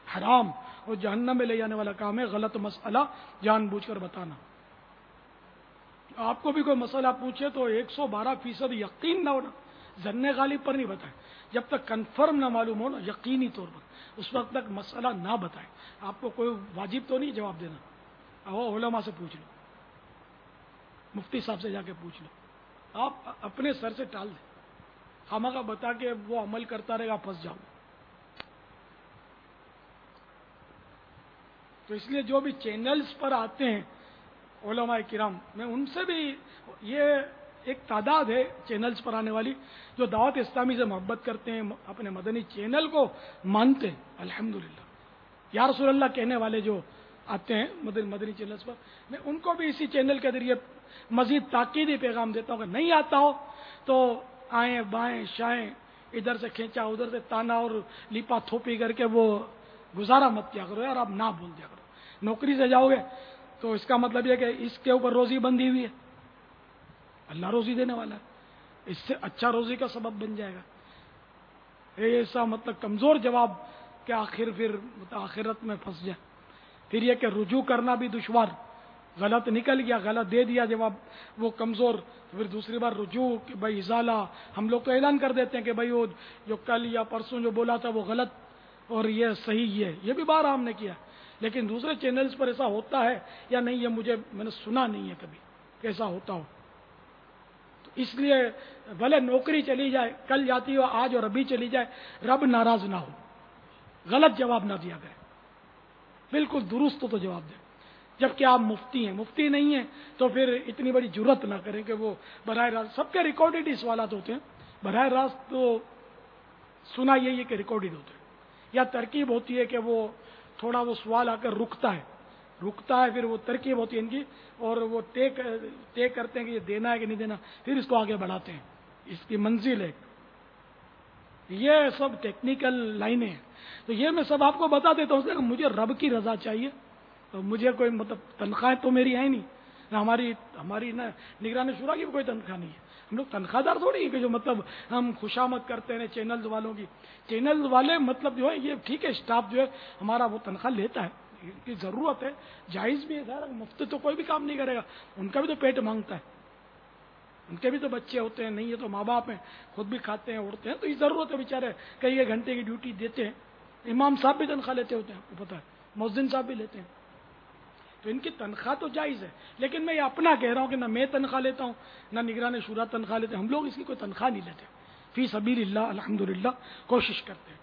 حرام اور جہنم میں لے جانے والا کام ہے غلط مسئلہ جان بوجھ کر بتانا. آپ کو بھی کوئی مسئلہ پوچھے تو 112% یقین نہ ہونا، ظن غالب پر نہیں بتائیں. جب تک کنفرم نہ معلوم ہو نا یقینی طور پر، اس وقت تک مسئلہ نہ بتائیں. آپ کو کوئی واجب تو نہیں جواب دینا، علماء سے پوچھ لو، مفتی صاحب سے جا کے پوچھ لو. آپ اپنے سر سے ٹال دیں، خامخواہ بتا کے وہ عمل کرتا رہے گا، پھنس جاؤ. تو اس لیے جو بھی چینلز پر آتے ہیں علماء کرام، میں ان سے بھی، یہ ایک تعداد ہے چینلز پر آنے والی جو دعوت اسلامی سے محبت کرتے ہیں، اپنے مدنی چینل کو مانتے ہیں. الحمدللہ یا رسول اللہ کہنے والے جو آتے ہیں مدنی چینلز پر، میں ان کو بھی اسی چینل کے ذریعے مزید تاکیدی پیغام دیتا ہوں کہ نہیں آتا ہو تو آئیں بائیں شائیں، ادھر سے کھینچا ادھر سے تانا اور لیپا تھوپی کر کے وہ گزارا مت کیا کرو یار، آپ نہ بول دیا کرو. نوکری سے جاؤ گے تو اس کا مطلب یہ کہ اس کے اوپر روزی بندھی ہوئی ہے، اللہ روزی دینے والا ہے، اس سے اچھا روزی کا سبب بن جائے گا. ایسا مطلب کمزور جواب کہ آخر پھر آخرت میں پھنس جائے. پھر یہ کہ رجوع کرنا بھی دشوار، غلط نکل گیا، غلط دے دیا جواب وہ کمزور، پھر دوسری بار رجوع کہ بھائی ازالہ. ہم لوگ تو اعلان کر دیتے ہیں کہ بھائی وہ جو کل یا پرسوں جو بولا تھا وہ غلط اور یہ صحیح، یہ بھی بار ہم نے کیا. لیکن دوسرے چینلز پر ایسا ہوتا ہے یا نہیں، یہ میں نے سنا نہیں ہے کبھی کیسا ہوتا ہو. تو اس لیے بھلے نوکری چلی جائے، کل جاتی ہو آج اور ابھی چلی جائے، رب ناراض نہ ہو، غلط جواب نہ دیا گئے، بالکل درست تو جواب دیں. جبکہ آپ مفتی ہیں، مفتی نہیں ہیں تو پھر اتنی بڑی جرت نہ کریں کہ وہ براہ راست، سب کے ریکارڈڈ ہی سوالات ہوتے ہیں، براہ راست تو سنا یہی ہے کہ ریکارڈڈ ہوتے ہیں. یا ترکیب ہوتی ہے کہ وہ تھوڑا وہ سوال آ کر رکتا ہے، پھر وہ ترکیب ہوتی ہے ان کی، اور وہ طے کرتے ہیں کہ یہ دینا ہے کہ نہیں دینا، پھر اس کو آگے بڑھاتے ہیں. اس کی منزل ہے، یہ سب ٹیکنیکل لائنیں ہیں. تو یہ میں سب آپ کو بتا دیتا ہوں کہ مجھے رب کی رضا چاہیے. تو مجھے کوئی مطلب تنخواہ تو میری ہے نہیں، نہ ہماری نہ نگران شورا کی بھی کوئی تنخواہ نہیں ہے. ہم لوگ تنخواہ دار تھوڑی ہے کہ جو مطلب ہم خوشامد کرتے ہیں چینلز والوں کی. چینلز والے مطلب جو ہے یہ ٹھیک ہے، اسٹاف جو ہے ہمارا وہ تنخواہ لیتا ہے، ان کی ضرورت ہے، جائز بھی ہے. ظاہر مفت تو کوئی بھی کام نہیں کرے گا، ان کا بھی تو پیٹ مانگتا ہے، ان کے بھی تو بچے ہوتے ہیں، نہیں ہے تو ماں باپ ہیں، خود بھی کھاتے ہیں اڑتے ہیں. تو یہ ضرورت ہے بیچارے، کئی ایک گھنٹے کی ڈیوٹی دیتے ہیں. امام صاحب بھی تنخواہ لیتے ہوتے ہیں، پتہ ہے، مؤذن صاحب بھی لیتے ہیں. تو ان کی تنخواہ تو جائز ہے، لیکن میں یہ اپنا کہہ رہا ہوں کہ نہ میں تنخواہ لیتا ہوں نہ نگران شورا تنخواہ لیتے ہیں. ہم لوگ اس کی کوئی تنخواہ نہیں لیتے، فی سبیل اللہ الحمدللہ کوشش کرتے ہیں.